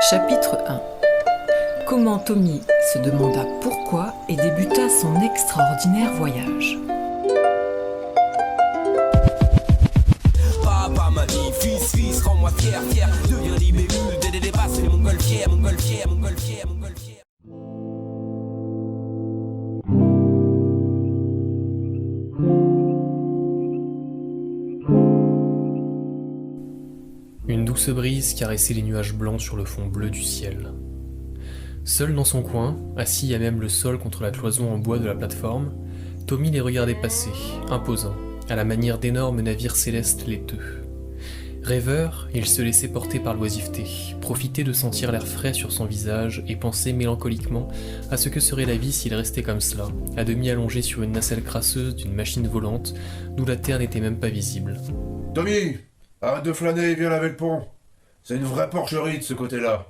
Chapitre 1. Comment Tommy se demanda pourquoi et débuta son extraordinaire voyage. Papa m'a dit, fils, rends-moi fier, deviens libellule, dépasse les montgolfières. Une douce brise caressait les nuages blancs sur le fond bleu du ciel. Seul dans son coin, assis à même le sol contre la cloison en bois de la plateforme, Tommy les regardait passer, imposant, à la manière d'énormes navires célestes laiteux. Rêveur, il se laissait porter par l'oisiveté, profitait de sentir l'air frais sur son visage et pensait mélancoliquement à ce que serait la vie s'il restait comme cela, à demi allongé sur une nacelle crasseuse d'une machine volante d'où la terre n'était même pas visible. Tommy, arrête de flâner et viens laver le pont. C'est une vraie porcherie de ce côté-là.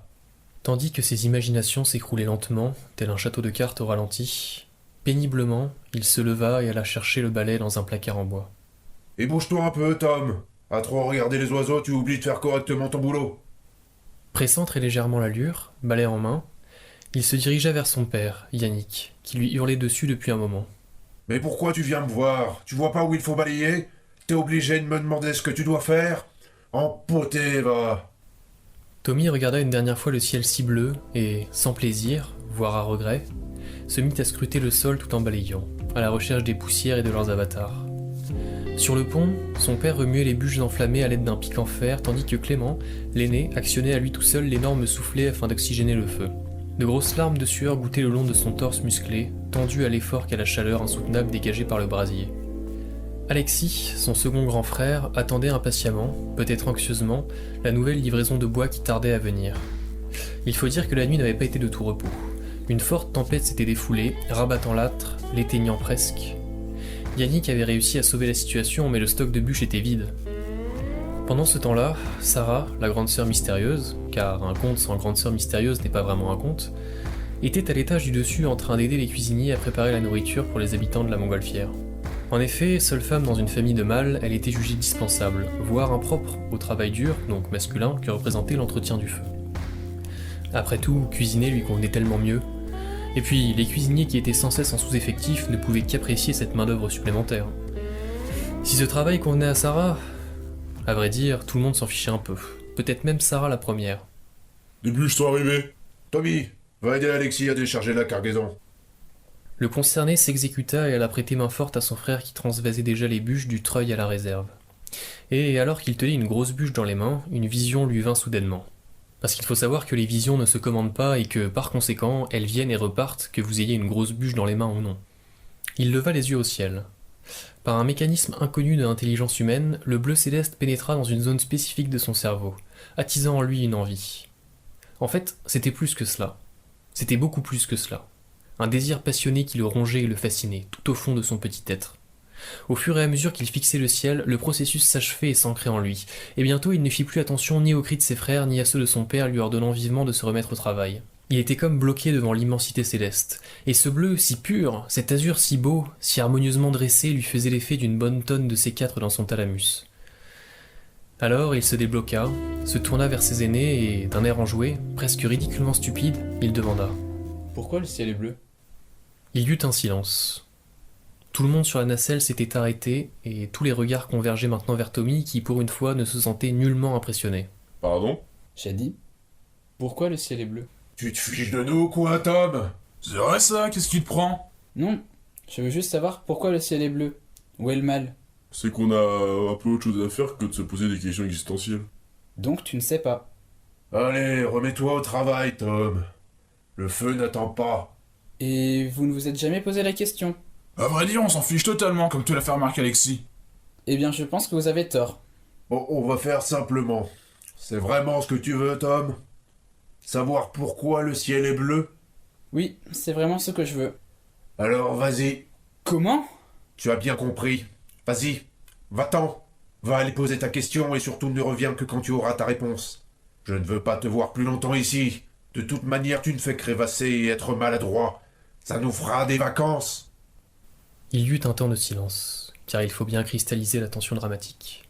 Tandis que ses imaginations s'écroulaient lentement, tel un château de cartes au ralenti, péniblement, il se leva et alla chercher le balai dans un placard en bois. Et bouge-toi un peu, Tom. À trop regarder les oiseaux, tu oublies de faire correctement ton boulot. Pressant très légèrement l'allure, balai en main, il se dirigea vers son père, Yannick, qui lui hurlait dessus depuis un moment. Mais pourquoi tu viens me voir? Tu vois pas où il faut balayer? T'es obligé de me demander ce que tu dois faire? Empoté, va. Tommy regarda une dernière fois le ciel si bleu et, sans plaisir, voire à regret, se mit à scruter le sol tout en balayant, à la recherche des poussières et de leurs avatars. Sur le pont, son père remuait les bûches enflammées à l'aide d'un pic en fer, tandis que Clément, l'aîné, actionnait à lui tout seul l'énorme soufflet afin d'oxygéner le feu. De grosses larmes de sueur gouttaient le long de son torse musclé, tendu à l'effort qu'à la chaleur insoutenable dégagée par le brasier. Alexis, son second grand frère, attendait impatiemment, peut-être anxieusement, la nouvelle livraison de bois qui tardait à venir. Il faut dire que la nuit n'avait pas été de tout repos. Une forte tempête s'était défoulée, rabattant l'âtre, l'éteignant presque. Yannick avait réussi à sauver la situation, mais le stock de bûches était vide. Pendant ce temps-là, Sarah, la grande sœur mystérieuse, car un conte sans grande sœur mystérieuse n'est pas vraiment un conte, était à l'étage du dessus en train d'aider les cuisiniers à préparer la nourriture pour les habitants de la montgolfière. En effet, seule femme dans une famille de mâles, elle était jugée dispensable, voire impropre au travail dur, donc masculin, que représentait l'entretien du feu. Après tout, cuisiner lui convenait tellement mieux. Et puis, les cuisiniers qui étaient sans cesse en sous-effectif ne pouvaient qu'apprécier cette main-d'œuvre supplémentaire. Si ce travail convenait à Sarah, à vrai dire, tout le monde s'en fichait un peu. Peut-être même Sarah la première. Les bûches sont arrivées. Tommy, va aider Alexis à décharger la cargaison. Le concerné s'exécuta et alla prêter main forte à son frère qui transvasait déjà les bûches du treuil à la réserve. Et alors qu'il tenait une grosse bûche dans les mains, une vision lui vint soudainement. Parce qu'il faut savoir que les visions ne se commandent pas et que, par conséquent, elles viennent et repartent, que vous ayez une grosse bûche dans les mains ou non. Il leva les yeux au ciel. Par un mécanisme inconnu de l'intelligence humaine, le bleu céleste pénétra dans une zone spécifique de son cerveau, attisant en lui une envie. En fait, c'était plus que cela. C'était beaucoup plus que cela. Un désir passionné qui le rongeait et le fascinait, tout au fond de son petit être. Au fur et à mesure qu'il fixait le ciel, le processus s'achevait et s'ancrait en lui, et bientôt il ne fit plus attention ni aux cris de ses frères ni à ceux de son père lui ordonnant vivement de se remettre au travail. Il était comme bloqué devant l'immensité céleste, et ce bleu si pur, cet azur si beau, si harmonieusement dressé lui faisait l'effet d'une bonne tonne de C4 dans son thalamus. Alors il se débloqua, se tourna vers ses aînés et, d'un air enjoué, presque ridiculement stupide, il demanda « Pourquoi le ciel est bleu ?» Il y eut un silence. Tout le monde sur la nacelle s'était arrêté, et tous les regards convergeaient maintenant vers Tommy, qui pour une fois ne se sentait nullement impressionné. Pardon? J'ai dit. Pourquoi le ciel est bleu? Tu te fiches de nous, quoi, Tom? C'est vrai ça, qu'est-ce qui te prend? Non, je veux juste savoir pourquoi le ciel est bleu. Où est le mal? C'est qu'on a un peu autre chose à faire que de se poser des questions existentielles. Donc tu ne sais pas. Allez, remets-toi au travail, Tom. Le feu n'attend pas. Et vous ne vous êtes jamais posé la question? À vrai dire, on s'en fiche totalement, comme te l'a fait remarquer Alexis. Eh bien je pense que vous avez tort. Bon, on va faire simplement. C'est vraiment ce que tu veux, Tom? Savoir pourquoi le ciel est bleu? Oui, c'est vraiment ce que je veux. Alors vas-y, Comment? tu as bien compris. Vas-y, va-t'en. Va aller poser ta question et surtout ne reviens que quand tu auras ta réponse. Je ne veux pas te voir plus longtemps ici. De toute manière, tu ne fais que rêvasser et être maladroit. Ça nous fera des vacances. Il y eut un temps de silence, car il faut bien cristalliser la tension dramatique.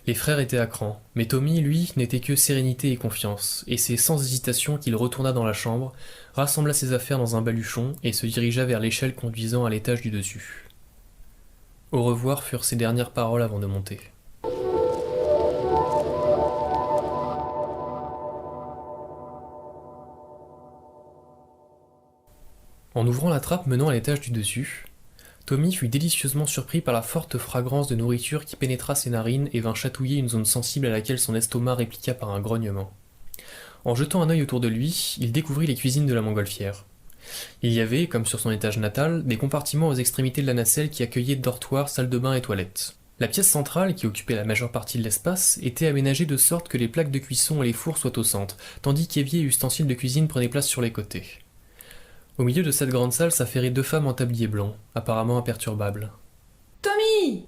Les frères étaient à cran, mais Tommy, lui, n'était que sérénité et confiance, et c'est sans hésitation qu'il retourna dans la chambre, rassembla ses affaires dans un baluchon et se dirigea vers l'échelle conduisant à l'étage du dessus. Au revoir furent ses dernières paroles avant de monter. En ouvrant la trappe menant à l'étage du dessus, Tommy fut délicieusement surpris par la forte fragrance de nourriture qui pénétra ses narines et vint chatouiller une zone sensible à laquelle son estomac répliqua par un grognement. En jetant un œil autour de lui, il découvrit les cuisines de la montgolfière. Il y avait, comme sur son étage natal, des compartiments aux extrémités de la nacelle qui accueillaient dortoirs, salles de bain et toilettes. La pièce centrale, qui occupait la majeure partie de l'espace, était aménagée de sorte que les plaques de cuisson et les fours soient au centre, tandis qu'éviers et ustensiles de cuisine prenaient place sur les côtés. Au milieu de cette grande salle s'affairaient 2 femmes en tablier blanc, apparemment imperturbables. « Tommy !»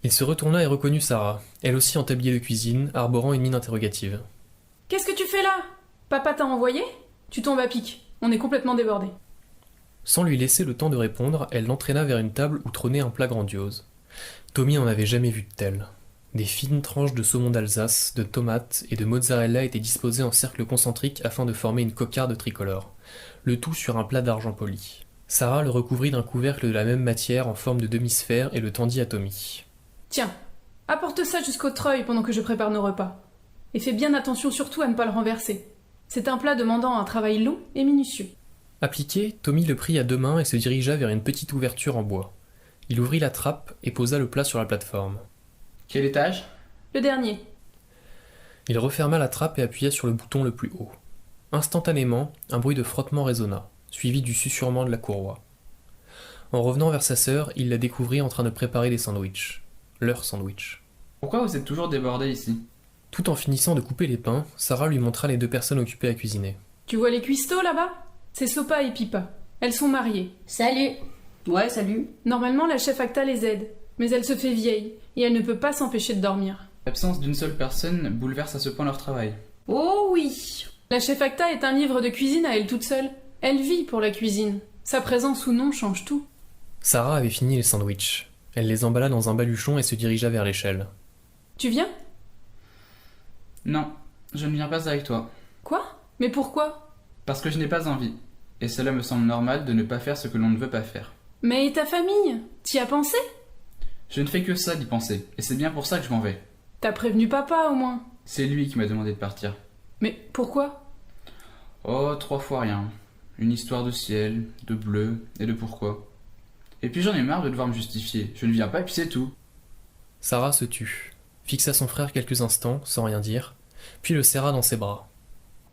Il se retourna et reconnut Sarah, elle aussi en tablier de cuisine, arborant une mine interrogative. « Qu'est-ce que tu fais là? Papa t'a envoyé? Tu tombes à pic, on est complètement débordés. » Sans lui laisser le temps de répondre, elle l'entraîna vers une table où trônait un plat grandiose. Tommy n'en avait jamais vu de tel. Des fines tranches de saumon d'Alsace, de tomates et de mozzarella étaient disposées en cercle concentrique afin de former une cocarde tricolore. Le tout sur un plat d'argent poli. Sarah le recouvrit d'un couvercle de la même matière en forme de demi-sphère et le tendit à Tommy. « Tiens, apporte ça jusqu'au treuil pendant que je prépare nos repas. Et fais bien attention surtout à ne pas le renverser. C'est un plat demandant un travail long et minutieux. » Appliqué, Tommy le prit à 2 mains et se dirigea vers une petite ouverture en bois. Il ouvrit la trappe et posa le plat sur la plateforme. Quel étage? Le dernier. Il referma la trappe et appuya sur le bouton le plus haut. Instantanément, un bruit de frottement résonna, suivi du susurrement de la courroie. En revenant vers sa sœur, il la découvrit en train de préparer des sandwichs. Leur sandwich. Pourquoi vous êtes toujours débordés ici? Tout en finissant de couper les pains, Sarah lui montra les 2 personnes occupées à cuisiner. Tu vois les cuistots là-bas? C'est Sopa et Pipa. Elles sont mariées. Salut. Ouais, salut. Normalement, la chef Acta les aide, mais elle se fait vieille, et elle ne peut pas s'empêcher de dormir. L'absence d'une seule personne bouleverse à ce point leur travail. Oh oui. La chef Acta est un livre de cuisine à elle toute seule. Elle vit pour la cuisine. Sa présence ou non change tout. Sarah avait fini les sandwichs. Elle les emballa dans un baluchon et se dirigea vers l'échelle. Tu viens? Non, je ne viens pas avec toi. Quoi? Mais pourquoi? Parce que je n'ai pas envie. Et cela me semble normal de ne pas faire ce que l'on ne veut pas faire. Mais et ta famille? T'y as pensé? Je ne fais que ça d'y penser, et c'est bien pour ça que je m'en vais. T'as prévenu papa au moins. C'est lui qui m'a demandé de partir. Mais pourquoi? Oh, 3 fois rien. Une histoire de ciel, de bleu, et de pourquoi. Et puis j'en ai marre de devoir me justifier. Je ne viens pas et puis c'est tout. Sarah se tut, fixa son frère quelques instants, sans rien dire, puis le serra dans ses bras.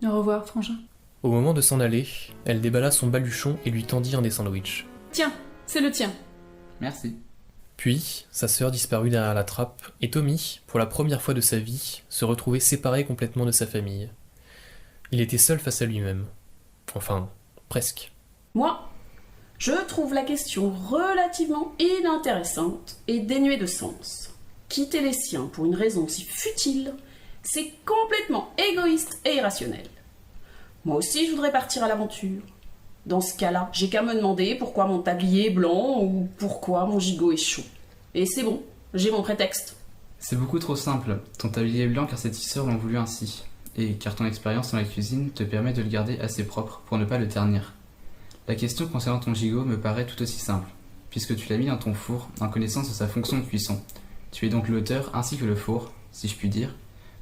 Au revoir, frangin. Au moment de s'en aller, elle déballa son baluchon et lui tendit un des sandwichs. Tiens, c'est le tien. Merci. Puis, sa sœur disparut derrière la trappe, et Tommy, pour la première fois de sa vie, se retrouvait séparé complètement de sa famille. Il était seul face à lui-même. Enfin, presque. Moi, je trouve la question relativement inintéressante et dénuée de sens. Quitter les siens pour une raison si futile, c'est complètement égoïste et irrationnel. Moi aussi, je voudrais partir à l'aventure. Dans ce cas-là, j'ai qu'à me demander pourquoi mon tablier est blanc ou pourquoi mon gigot est chaud. Et c'est bon, j'ai mon prétexte. C'est beaucoup trop simple. Ton tablier est blanc car ses tisseurs l'ont voulu ainsi. Et car ton expérience dans la cuisine te permet de le garder assez propre pour ne pas le ternir. La question concernant ton gigot me paraît tout aussi simple, puisque tu l'as mis dans ton four en connaissance de sa fonction de cuisson. Tu es donc l'auteur, ainsi que le four, si je puis dire,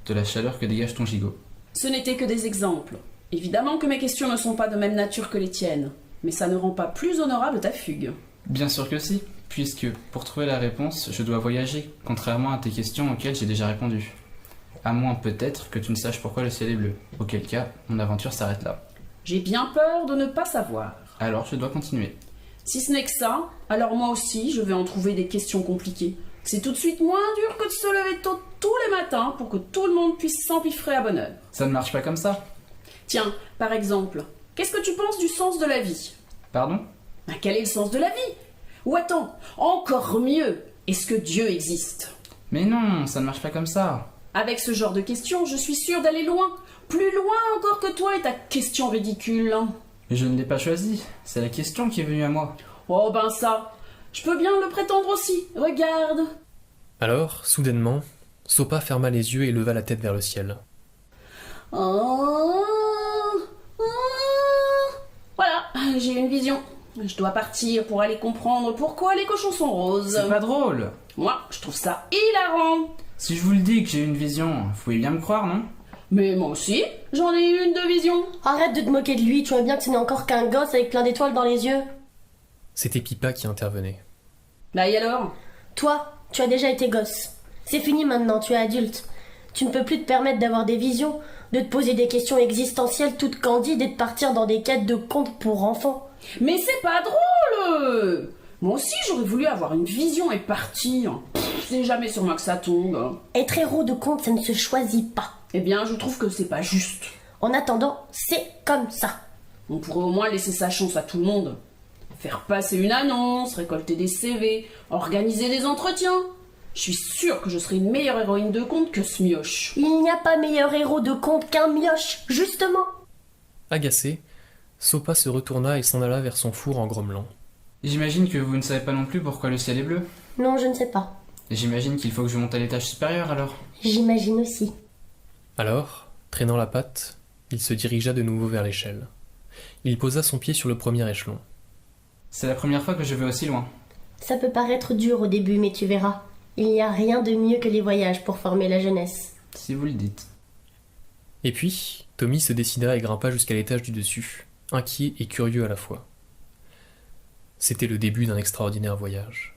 de la chaleur que dégage ton gigot. Ce n'étaient que des exemples. Évidemment que mes questions ne sont pas de même nature que les tiennes, mais ça ne rend pas plus honorable ta fugue. Bien sûr que si, puisque pour trouver la réponse, je dois voyager, contrairement à tes questions auxquelles j'ai déjà répondu. À moins peut-être que tu ne saches pourquoi le ciel est bleu, auquel cas mon aventure s'arrête là. J'ai bien peur de ne pas savoir. Alors je dois continuer. Si ce n'est que ça, alors moi aussi je vais en trouver des questions compliquées. C'est tout de suite moins dur que de se lever tôt tous les matins pour que tout le monde puisse s'empiffrer à bonne heure. Ça ne marche pas comme ça. Tiens, par exemple, qu'est-ce que tu penses du sens de la vie? Pardon? Quel est le sens de la vie? Ou attends, encore mieux, est-ce que Dieu existe? Mais non, ça ne marche pas comme ça. Avec ce genre de questions, je suis sûre d'aller loin. Plus loin encore que toi et ta question ridicule. Mais je ne l'ai pas choisi, c'est la question qui est venue à moi. Oh ben ça, je peux bien le prétendre aussi, regarde. Alors, soudainement, Sopa ferma les yeux et leva la tête vers le ciel. Oh, voilà, j'ai une vision. Je dois partir pour aller comprendre pourquoi les cochons sont roses. C'est pas drôle. Moi, je trouve ça hilarant. Si je vous le dis que j'ai eu une vision, vous pouvez bien me croire, non? Mais moi aussi, j'en ai eu une de vision. Arrête de te moquer de lui, tu vois bien que ce n'est encore qu'un gosse avec plein d'étoiles dans les yeux. C'était Pipa qui intervenait. Bah et alors? Toi, tu as déjà été gosse. C'est fini maintenant, tu es adulte. Tu ne peux plus te permettre d'avoir des visions, de te poser des questions existentielles toutes candides et de partir dans des quêtes de contes pour enfants. Mais c'est pas drôle. Moi aussi, j'aurais voulu avoir une vision et partir. C'est jamais sur moi que ça tombe. Être héros de conte, ça ne se choisit pas. Eh bien, je trouve que c'est pas juste. En attendant, c'est comme ça. On pourrait au moins laisser sa chance à tout le monde. Faire passer une annonce, récolter des CV, organiser des entretiens. Je suis sûre que je serais une meilleure héroïne de conte que ce mioche. Il n'y a pas meilleur héros de conte qu'un mioche, justement. Agacé, Sopa se retourna et s'en alla vers son four en grommelant. J'imagine que vous ne savez pas non plus pourquoi le ciel est bleu. Non, je ne sais pas. J'imagine qu'il faut que je monte à l'étage supérieur alors. J'imagine aussi. Alors, traînant la patte, il se dirigea de nouveau vers l'échelle. Il posa son pied sur le premier échelon. C'est la première fois que je vais aussi loin. Ça peut paraître dur au début, mais tu verras. Il n'y a rien de mieux que les voyages pour former la jeunesse. Si vous le dites. Et puis, Tommy se décida et grimpa jusqu'à l'étage du dessus, inquiet et curieux à la fois. C'était le début d'un extraordinaire voyage.